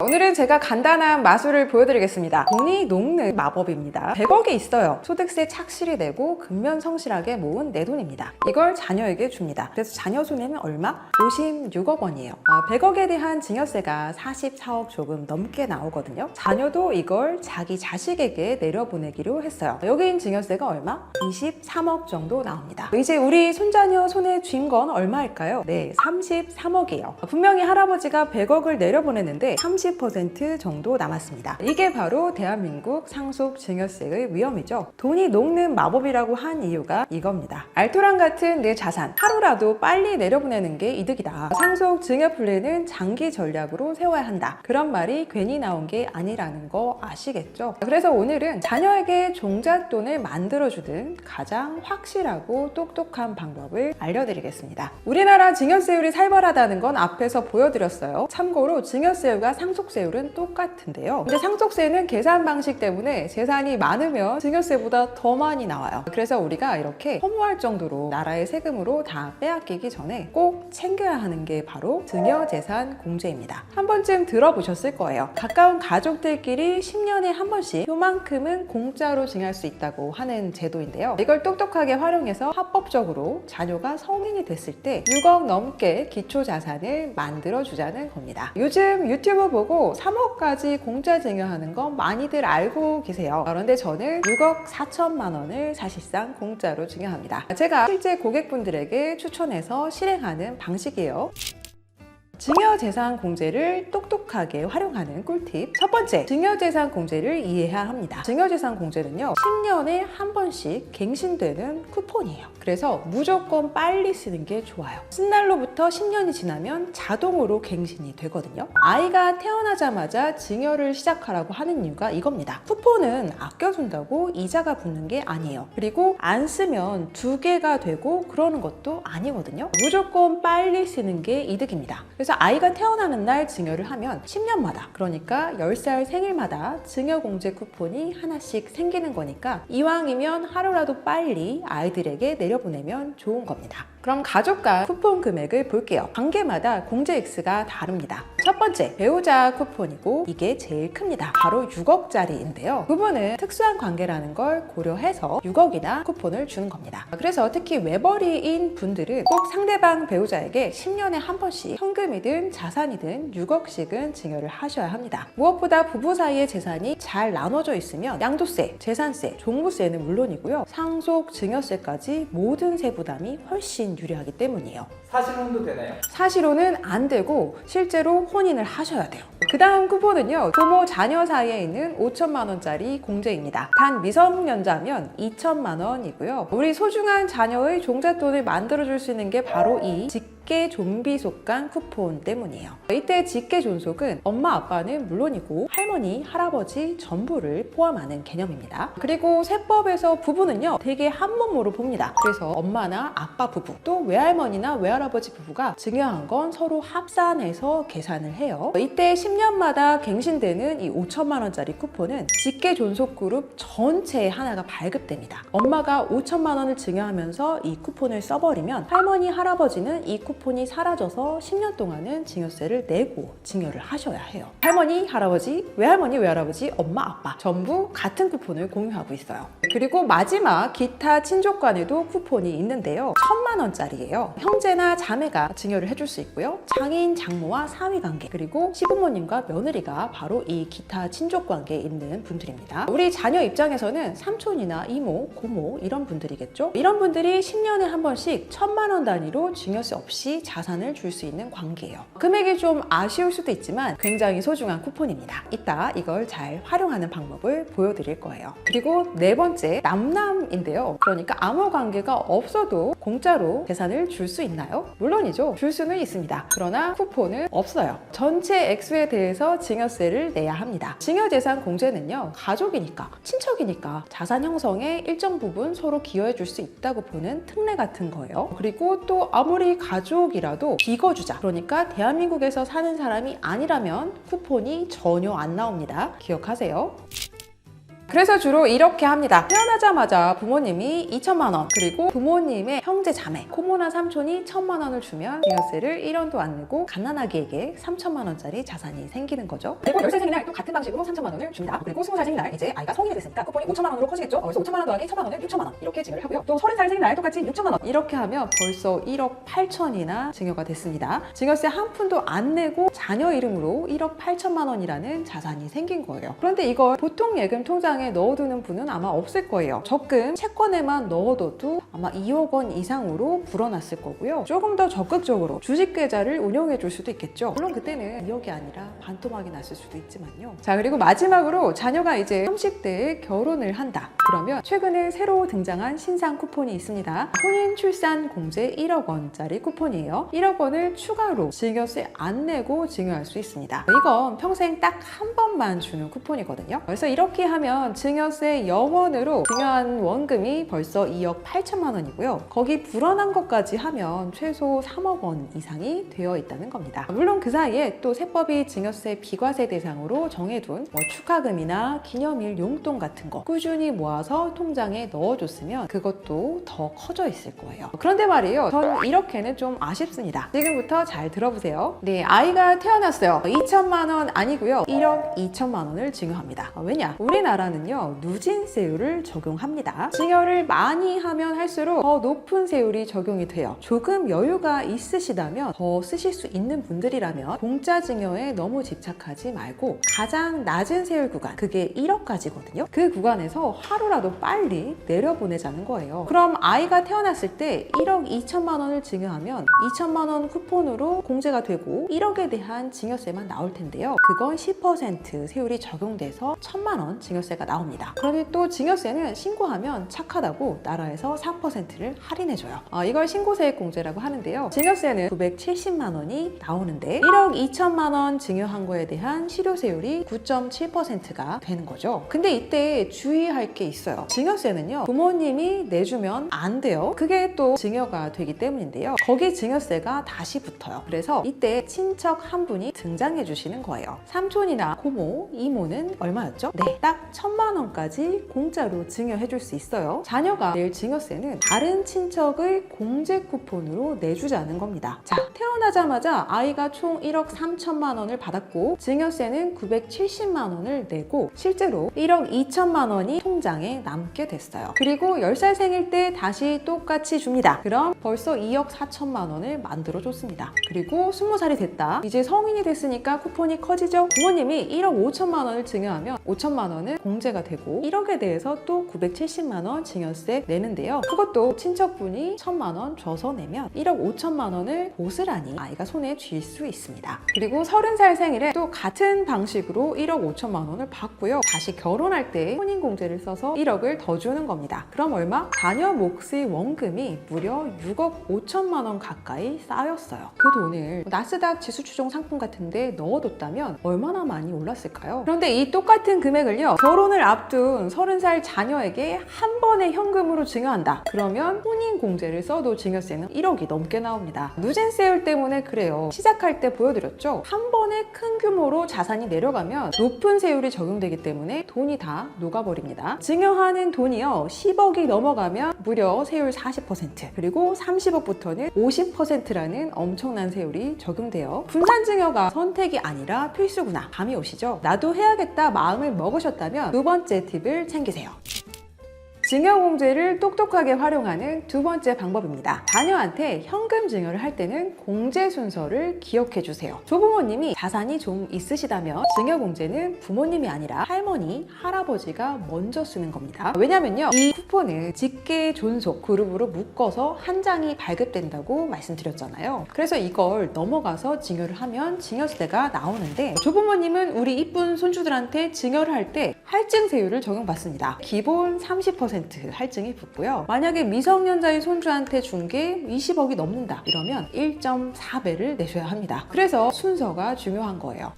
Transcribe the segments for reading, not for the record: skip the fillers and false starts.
오늘은 제가 간단한 마술을 보여드리겠습니다. 돈이 녹는 마법입니다. 100억이 있어요. 소득세 착실히 내고 근면 성실하게 모은 내 돈입니다. 이걸 자녀에게 줍니다. 그래서 자녀 손해는 얼마? 56억 원이에요. 100억에 대한 증여세가 44억 조금 넘게 나오거든요. 자녀도 이걸 자기 자식에게 내려보내기로 했어요. 여긴 증여세가 얼마? 23억 정도 나옵니다. 이제 우리 손자녀 손에 쥔 건 얼마일까요? 네, 33억이에요. 분명히 할아버지가 100억을 내려보냈는데 30% 정도 남았습니다. 이게 바로 대한민국 상속 증여세의 위험이죠. 돈이 녹는 마법이라고 한 이유가 이겁니다. 알토란 같은 내 자산 하루라도 빨리 내려보내는 게 이득이다. 상속 증여 플랜은 장기 전략으로 세워야 한다. 그런 말이 괜히 나온 게 아니라는 거 아시겠죠? 그래서 오늘은 자녀에게 종잣돈을 만들어주는 가장 확실하고 똑똑한 방법을 알려드리겠습니다. 우리나라 증여세율이 살벌하다는 건 앞에서 보여드렸어요. 참고로 증여세율과 상속세율은 똑같은데요. 근데 상속세는 계산 방식 때문에 재산이 많으면 증여세보다 더 많이 나와요. 그래서 우리가 이렇게 허무할 정도로 나라의 세금으로 다 빼앗기기 전에 꼭 챙겨야 하는 게 바로 증여재산 공제입니다. 한 번쯤 들어보셨을 거예요. 가까운 가족들끼리 10년에 한 번씩 요만큼은 공짜로 증여할 수 있다고 하는 제도인데요. 이걸 똑똑하게 활용해서 합법적으로 자녀가 성인이 됐을 때 6억 넘게 기초자산을 만들어주자는 겁니다. 요즘 유튜브 보고 3억까지 공짜 증여하는 건 많이들 알고 계세요. 그런데 저는 6억 4천만 원을 사실상 공짜로 증여합니다. 제가 실제 고객분들에게 추천해서 실행하는 방식이에요. 증여재산 공제를 똑똑하게 활용하는 꿀팁. 첫 번째, 증여재산 공제를 이해해야 합니다. 증여재산 공제는요, 10년에 한 번씩 갱신되는 쿠폰이에요. 그래서 무조건 빨리 쓰는 게 좋아요. 쓴 날로부터 10년이 지나면 자동으로 갱신이 되거든요. 아이가 태어나자마자 증여를 시작하라고 하는 이유가 이겁니다. 쿠폰은 아껴둔다고 이자가 붙는 게 아니에요. 그리고 안 쓰면 2개가 되고 그러는 것도 아니거든요. 무조건 빨리 쓰는 게 이득입니다. 그래서 아이가 태어나는 날 증여를 하면 10년마다, 그러니까 10살 생일마다 증여공제 쿠폰이 하나씩 생기는 거니까 이왕이면 하루라도 빨리 아이들에게 내려보내면 좋은 겁니다. 그럼 가족 간 쿠폰 금액을 볼게요. 관계마다 공제 액수가 다릅니다. 첫 번째, 배우자 쿠폰이고 이게 제일 큽니다. 바로 6억짜리인데요. 부부는 특수한 관계라는 걸 고려해서 6억이나 쿠폰을 주는 겁니다. 그래서 특히 외벌이인 분들은 꼭 상대방 배우자에게 10년에 한 번씩 현금이든 자산이든 6억씩은 증여를 하셔야 합니다. 무엇보다 부부 사이의 재산이 잘 나눠져 있으면 양도세, 재산세, 종부세는 물론이고요. 상속, 증여세까지 모든 세부담이 훨씬 유리하기 때문이에요. 사실혼도 되나요? 사실혼은 안 되고 실제로 혼인을 하셔야 돼요. 그 다음 쿠폰은요, 부모 자녀 사이에 있는 5천만 원짜리 공제입니다. 단 미성년자면 2천만 원이고요. 우리 소중한 자녀의 종잣돈을 만들어줄 수 있는 게 바로 이 직계 존비 속간 쿠폰 때문이에요. 이때 직계 존속은 엄마 아빠는 물론이고 할머니, 할아버지 전부를 포함하는 개념입니다. 그리고 세법에서 부부는요, 되게 한 몸으로 봅니다. 그래서 엄마나 아빠 부부, 또 외할머니나 외할아버지 부부가 증여한 건 서로 합산해서 계산을 해요. 이때 10년마다 갱신되는 이 5천만 원짜리 쿠폰은 직계 존속 그룹 전체에 하나가 발급됩니다. 엄마가 5천만 원을 증여하면서 이 쿠폰을 써버리면 할머니, 할아버지는 이 쿠폰이 사라져서 10년 동안은 증여세를 내고 증여를 하셔야 해요. 할머니, 할아버지, 외할머니, 외할아버지, 엄마, 아빠 전부 같은 쿠폰을 공유하고 있어요. 그리고 마지막 기타 친족 간에도 쿠폰이 있는데요. 1,000만 원짜리예요. 형제나 자매가 증여를 해줄 수 있고요. 장인, 장모와 사위관계, 그리고 시부모님과 며느리가 바로 이 기타 친족 관계에 있는 분들입니다. 우리 자녀 입장에서는 삼촌이나 이모, 고모 이런 분들이겠죠. 이런 분들이 10년에 한 번씩 1,000만 원 단위로 증여세 없이 자산을 줄 수 있는 관계예요. 금액이 좀 아쉬울 수도 있지만 굉장히 소중한 쿠폰입니다. 이따 이걸 잘 활용하는 방법을 보여드릴 거예요. 그리고 네 번째, 남남인데요. 그러니까 아무 관계가 없어도 공짜로 재산을 줄 수 있나요? 물론이죠. 줄 수는 있습니다. 그러나 쿠폰은 없어요. 전체 액수에 대해서 증여세를 내야 합니다. 증여재산 공제는요, 가족이니까, 친척이니까 자산 형성에 일정 부분 서로 기여해 줄 수 있다고 보는 특례 같은 거예요. 그리고 또 아무리 가족이라도 비거주자, 그러니까 대한민국에서 사는 사람이 아니라면 쿠폰이 전혀 안 나옵니다. 기억하세요. 그래서 주로 이렇게 합니다. 태어나자마자 부모님이 2천만 원, 그리고 부모님의 형제 자매, 고모나 삼촌이 1천만 원을 주면 증여세를 1원도 안 내고 갓난아기에게 3천만 원짜리 자산이 생기는 거죠. 그리고 10살 생일날 또 같은 방식으로 3천만 원을 줍니다. 그리고 20살 생일날 이제 아이가 성인이 됐으니까 쿠폰이 5천만 원으로 커지겠죠. 그래서 5천만 원 더하기 1천만 원을 6천만 원 이렇게 증여를 하고요. 또 30살 생일날 똑같이 6천만 원 이렇게 하면 벌써 1억 8천이나 증여가 됐습니다. 증여세 한 푼도 안 내고 자녀 이름으로 1억 8천만 원이라는 자산이 생긴 거예요. 그런데 이걸 보통 예금 통장에 넣어두는 분은 아마 없을 거예요. 적금 채권에만 넣어둬도 아마 2억 원 이상으로 불어났을 거고요. 조금 더 적극적으로 주식 계좌를 운영해 줄 수도 있겠죠. 물론 그때는 2억이 아니라 반토막이 났을 수도 있지만요. 자, 그리고 마지막으로 자녀가 이제 30대에 결혼을 한다. 그러면 최근에 새로 등장한 신상 쿠폰이 있습니다. 혼인 출산 공제 1억 원짜리 쿠폰이에요. 1억 원을 추가로 증여세 안 내고 증여할 수 있습니다. 이건 평생 딱 한 번만 주는 쿠폰이거든요. 그래서 이렇게 하면 증여세 0원으로 증여한 원금이 벌써 2억 8천만 원이고요. 거기 불어난 것까지 하면 최소 3억 원 이상이 되어 있다는 겁니다. 물론 그 사이에 또 세법이 증여세 비과세 대상으로 정해둔 축하금이나 기념일 용돈 같은 거 꾸준히 모아서 통장에 넣어줬으면 그것도 더 커져 있을 거예요. 그런데 말이에요. 전 이렇게는 좀 아쉽습니다. 지금부터 잘 들어보세요. 네, 아이가 태어났어요. 2천만 원 아니고요. 1억 2천만 원을 증여합니다. 왜냐? 우리나라는요, 누진세율을 적용합니다. 증여를 많이 하면 할수록 더 높은 세율이 적용이 돼요. 조금 여유가 있으시다면, 더 쓰실 수 있는 분들이라면 공짜 증여에 너무 집착하지 말고 가장 낮은 세율 구간, 그게 1억까지거든요. 그 구간에서 하루라도 빨리 내려보내자는 거예요. 그럼 아이가 태어났을 때 1억 2천만 원을 증여하면 2천만 원 쿠폰으로 공제가 되고 1억에 대한 증여세만 나올 텐데요. 그건 10% 세율이 적용돼서 1천만 원 증여세가 나옵니다. 그런데 또 증여세는 신고하면 착하다고 나라에서 4%를 할인해줘요. 이걸 신고세액 공제라고 하는데요. 증여세는 970만 원이 나오는데 1억 2천만 원 증여한 거에 대한 실효세율이 9.7%가 되는 거죠. 근데 이때 주의할 게 있어요. 증여세는요, 부모님이 내주면 안 돼요. 그게 또 증여가 되기 때문인데요. 거기 증여세가 다시 붙어요. 그래서 이때 친척 한 분이 등장해 주시는 거예요. 삼촌이나 고모, 이모는 얼마였죠? 네, 딱 1천만 원까지 공짜로 증여해 줄 수 있어요. 자녀가 낼 증여세는 다른 친척의 공제 쿠폰으로 내주자는 겁니다. 자, 태어나자마자 아이가 총 1억 3천만 원을 받았고 증여세는 970만 원을 내고 실제로 1억 2천만 원이 통장에 남게 됐어요. 그리고 10살 생일 때 다시 똑같이 줍니다. 그럼 벌써 2억 4천만 원을 만들어 줬습니다. 그리고 20살이 됐다. 이제 성인이 됐으니까 쿠폰이 커지죠. 부모님이 1억 5천만 원을 증여하면 5천만 원은 공제가 되고 1억에 대해서 또 970만 원 증여세 내는데요. 그것도 친척분이 1천만 원 줘서 내면 1억 5천만 원을 고스란히 아이가 손에 쥘 수 있습니다. 그리고 30살 생일에 또 같은 방식으로 1억 5천만 원을 받고요. 다시 결혼할 때 혼인공제를 써서 1억을 더 주는 겁니다. 그럼 얼마? 자녀 몫의 원금이 무려 6억 5천만 원 가까이 쌓였어요. 그 돈을 나스닥 지수 추종 상품 같은데 넣어뒀다면 얼마나 많이 올랐을까요? 그런데 이 똑같은 금액을요, 결혼을 앞둔 30살 자녀에게 한 번에 현금으로 증여한다. 그러면 혼인공제를 써도 증여세는 1억이 넘게 나옵니다. 누진세율 때문에 그래요. 시작할 때 보여드렸죠? 한 번에 큰 규모로 자산이 내려가면 높은 세율이 적용되기 때문에 돈이 다 녹아버립니다. 증여하는 돈이요, 10억이 넘어가면 무려 세율 40%, 그리고 30억부터는 50%라는 엄청난 세율이 적용돼요. 분산증여가 선택이 아니라 필수구나. 감이 오시죠? 나도 해야겠다 마음을 먹으셨다면 두 번째 팁을 챙기세요. 증여공제를 똑똑하게 활용하는 두 번째 방법입니다. 자녀한테 현금 증여를 할 때는 공제 순서를 기억해 주세요. 조부모님이 자산이 좀 있으시다면 증여공제는 부모님이 아니라 할머니, 할아버지가 먼저 쓰는 겁니다. 왜냐면요, 이 쿠폰은 직계 존속 그룹으로 묶어서 한 장이 발급된다고 말씀드렸잖아요. 그래서 이걸 넘어가서 증여를 하면 증여세가 나오는데, 조부모님은 우리 이쁜 손주들한테 증여를 할 때 할증세율을 적용받습니다. 기본 30% 할증이 붙고요. 만약에 미성년자의 손주한테 준 게 20억이 넘는다 이러면 1.4배를 내셔야 합니다. 그래서 순서가 중요한 거예요.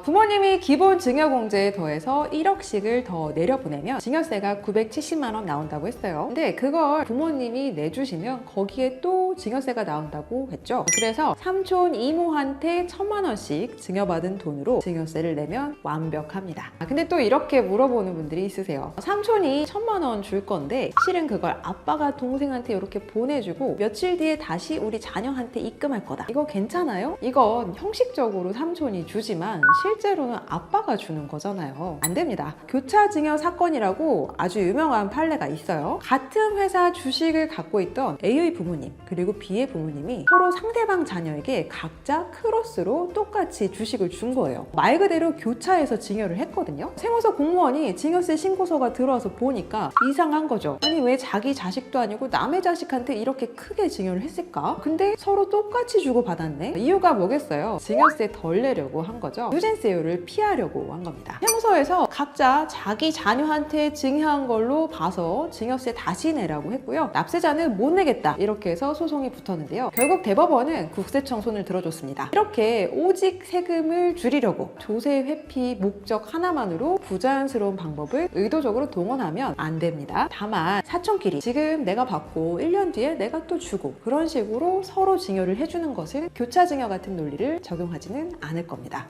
부모님이 기본 증여공제에 더해서 1억씩을 더 내려보내면 증여세가 970만 원 나온다고 했어요. 근데 그걸 부모님이 내주시면 거기에 또 증여세가 나온다고 했죠. 그래서 삼촌, 이모한테 1,000만 원씩 증여받은 돈으로 증여세를 내면 완벽합니다. 근데 또 이렇게 물어보는 분들이 있으세요. 삼촌이 1,000만 원 줄 건데 실은 그걸 아빠가 동생한테 이렇게 보내주고 며칠 뒤에 다시 우리 자녀한테 입금할 거다. 이거 괜찮아요? 이건 형식적으로 삼촌이 주지만 실제로는 아빠가 주는 거잖아요. 안 됩니다. 교차증여 사건이라고 아주 유명한 판례가 있어요. 같은 회사 주식을 갖고 있던 A의 부모님 그리고 B의 부모님이 서로 상대방 자녀에게 각자 크로스로 똑같이 주식을 준 거예요. 말 그대로 교차해서 증여를 했거든요. 세무서 공무원이 증여세 신고서가 들어와서 보니까 이상한 거죠. 아니 왜 자기 자식도 아니고 남의 자식한테 이렇게 크게 증여를 했을까? 근데 서로 똑같이 주고받았네? 이유가 뭐겠어요? 증여세 덜 내려고 한 거죠. 유전세율을 피하려고 한 겁니다. 세무서에서 각자 자기 자녀한테 증여한 걸로 봐서 증여세 다시 내라고 했고요. 납세자는 못 내겠다 이렇게 해서 소송이 붙었는데요. 결국 대법원은 국세청 손을 들어줬습니다. 이렇게 오직 세금을 줄이려고 조세 회피 목적 하나만으로 부자연스러운 방법을 의도적으로 동원하면 안 됩니다. 다만 사촌끼리 지금 내가 받고 1년 뒤에 내가 또 주고 그런 식으로 서로 증여를 해주는 것을 교차증여 같은 논리를 적용하지는 않을 겁니다.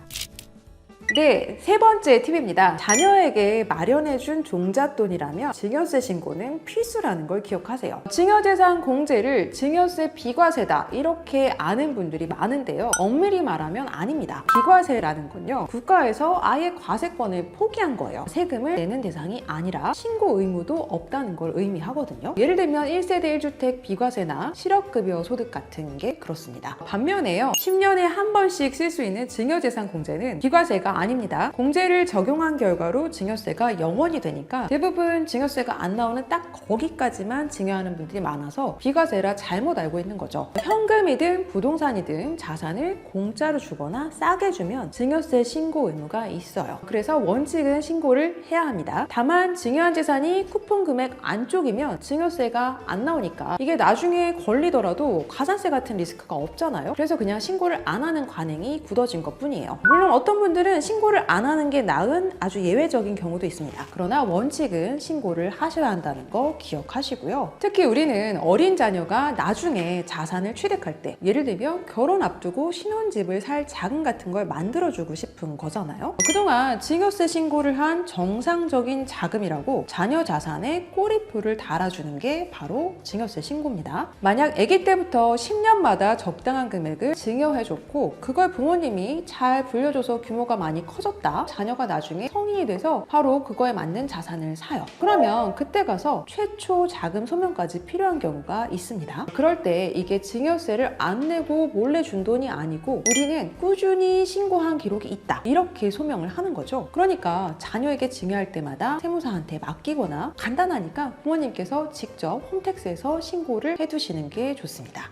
네, 세 번째 팁입니다. 자녀에게 마련해준 종잣돈이라면 증여세 신고는 필수라는 걸 기억하세요. 증여재산 공제를 증여세 비과세다 이렇게 아는 분들이 많은데요. 엄밀히 말하면 아닙니다. 비과세라는 건요. 국가에서 아예 과세권을 포기한 거예요. 세금을 내는 대상이 아니라 신고 의무도 없다는 걸 의미하거든요. 예를 들면 1세대 1주택 비과세나 실업급여 소득 같은 게 그렇습니다. 반면에요. 10년에 한 번씩 쓸 수 있는 증여재산 공제는 비과세가 아닙니다. 공제를 적용한 결과로 증여세가 0원이 되니까 대부분 증여세가 안 나오는 딱 거기까지만 증여하는 분들이 많아서 비과세라 잘못 알고 있는 거죠. 현금이든 부동산이든 자산을 공짜로 주거나 싸게 주면 증여세 신고 의무가 있어요. 그래서 원칙은 신고를 해야 합니다. 다만 증여한 재산이 쿠폰 금액 안쪽이면 증여세가 안 나오니까 이게 나중에 걸리더라도 가산세 같은 리스크가 없잖아요. 그래서 그냥 신고를 안 하는 관행이 굳어진 것 뿐이에요. 물론 어떤 분들은 신고를 안 하는 게 나은 아주 예외적인 경우도 있습니다. 그러나 원칙은 신고를 하셔야 한다는 거 기억하시고요. 특히 우리는 어린 자녀가 나중에 자산을 취득할 때 예를 들면 결혼 앞두고 신혼집을 살 자금 같은 걸 만들어주고 싶은 거잖아요. 그동안 증여세 신고를 한 정상적인 자금이라고 자녀 자산에 꼬리표를 달아주는 게 바로 증여세 신고입니다. 만약 아기 때부터 10년마다 적당한 금액을 증여해줬고 그걸 부모님이 잘 불려줘서 규모가 많이 커졌다. 자녀가 나중에 성인이 돼서 바로 그거에 맞는 자산을 사요. 그러면 그때 가서 최초 자금 소명까지 필요한 경우가 있습니다. 그럴 때 이게 증여세를 안 내고 몰래 준 돈이 아니고 우리는 꾸준히 신고한 기록이 있다. 이렇게 소명을 하는 거죠. 그러니까 자녀에게 증여할 때마다 세무사한테 맡기거나 간단하니까 부모님께서 직접 홈택스에서 신고를 해두시는 게 좋습니다.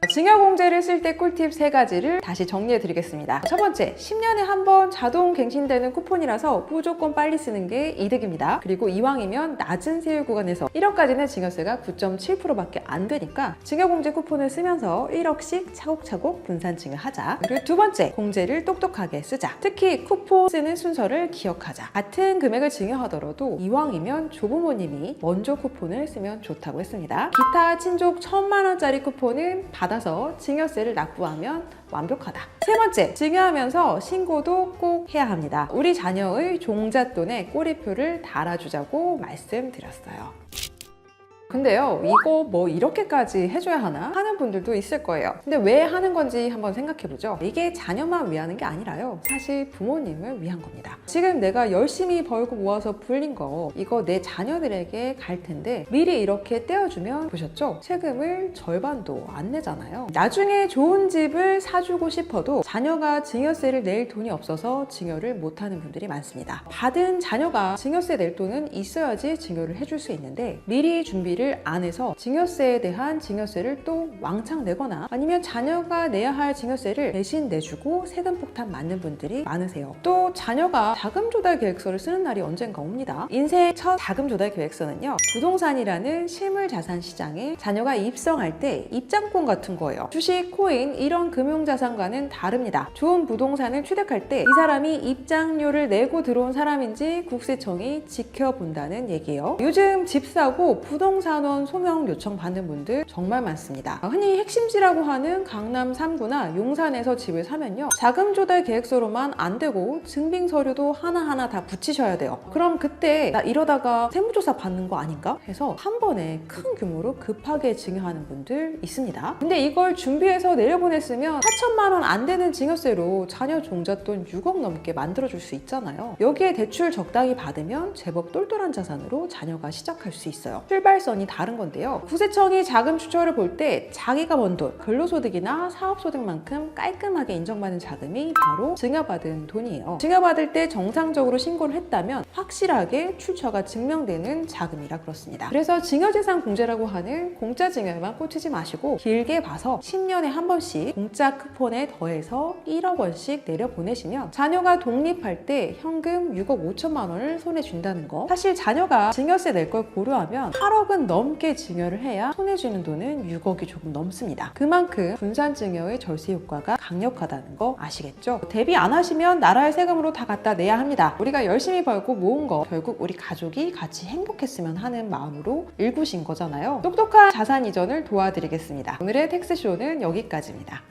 증여공제를 쓸 때 꿀팁 3가지를 다시 정리해 드리겠습니다. 첫 번째, 10년에 한 번 자동 갱신되는 쿠폰이라서 무조건 빨리 쓰는 게 이득입니다. 그리고 이왕이면 낮은 세율 구간에서 1억까지는 증여세가 9.7%밖에 안 되니까 증여공제 쿠폰을 쓰면서 1억씩 차곡차곡 분산 증여하자. 그리고 두 번째, 공제를 똑똑하게 쓰자. 특히 쿠폰 쓰는 순서를 기억하자. 같은 금액을 증여하더라도 이왕이면 조부모님이 먼저 쿠폰을 쓰면 좋다고 했습니다. 기타 친족 1,000만 원짜리 쿠폰은 받아서 증여세를 납부하면 완벽하다. 세 번째, 증여하면서 신고도 꼭 해야 합니다. 우리 자녀의 종잣돈에 꼬리표를 달아주자고 말씀드렸어요. 근데요, 이거 뭐 이렇게까지 해줘야 하나? 하는 분들도 있을 거예요. 근데 왜 하는 건지 한번 생각해보죠. 이게 자녀만 위하는 게 아니라요. 사실 부모님을 위한 겁니다. 지금 내가 열심히 벌고 모아서 불린 거 이거 내 자녀들에게 갈 텐데 미리 이렇게 떼어주면 보셨죠? 세금을 절반도 안 내잖아요. 나중에 좋은 집을 사주고 싶어도 자녀가 증여세를 낼 돈이 없어서 증여를 못하는 분들이 많습니다. 받은 자녀가 증여세 낼 돈은 있어야지 증여를 해줄 수 있는데 미리 준비를 일을 안 해서 증여세에 대한 증여세를 또 왕창 내거나 아니면 자녀가 내야 할 증여세를 대신 내주고 세금 폭탄 맞는 분들이 많으세요. 또 자녀가 자금 조달 계획서를 쓰는 날이 언젠가 옵니다. 인생 첫 자금 조달 계획서는요, 부동산이라는 실물 자산 시장에 자녀가 입성할 때 입장권 같은 거예요. 주식, 코인 이런 금융자산과는 다릅니다. 좋은 부동산을 취득할 때 이 사람이 입장료를 내고 들어온 사람인지 국세청이 지켜본다는 얘기예요. 요즘 집 사고 부동산원 소명 요청 받는 분들 정말 많습니다. 흔히 핵심지라고 하는 강남 3구나 용산에서 집을 사면요, 자금 조달 계획서로만 안 되고 증빙 서류도 하나하나 다 붙이셔야 돼요. 그럼 그때 나 이러다가 세무조사 받는 거 아닌가 해서 한 번에 큰 규모로 급하게 증여하는 분들 있습니다. 근데 이걸 준비해서 내려보냈으면 4천만 원 안 되는 증여세로 자녀 종잣돈 6억 넘게 만들어줄 수 있잖아요. 여기에 대출 적당히 받으면 제법 똘똘한 자산으로 자녀가 시작할 수 있어요. 출발선이 다른 건데요. 국세청이 자금 추천을 볼 때 자기가 번 돈, 근로소득이나 사업소득만큼 깔끔하게 인정받는 자금이 바로 증여받은 돈이에요. 증여받을 때 정상적으로 신고를 했다면 확실하게 출처가 증명되는 자금이라 그렇습니다. 그래서 증여재산 공제라고 하는 공짜 증여에만 꽂히지 마시고 길게 봐서 10년에 한 번씩 공짜 쿠폰에 더해서 1억 원씩 내려보내시면 자녀가 독립할 때 현금 6억 5천만 원을 손에 쥔다는 거. 사실 자녀가 증여세 낼 걸 고려하면 8억은 넘게 증여를 해야 손에 쥐는 돈은 6억이 조금 넘습니다. 그만큼 분산 증여의 절세 효과가 강력하다는 거 아시겠죠? 대비 안 하시면 나라의 세금으로 다 갖다 내야 합니다. 우리가 열심히 벌고 모은 거 결국 우리 가족이 같이 행복했으면 하는 마음으로 일구신 거잖아요. 똑똑한 자산 이전을 도와드리겠습니다. 오늘의 텍스쇼는 여기까지입니다.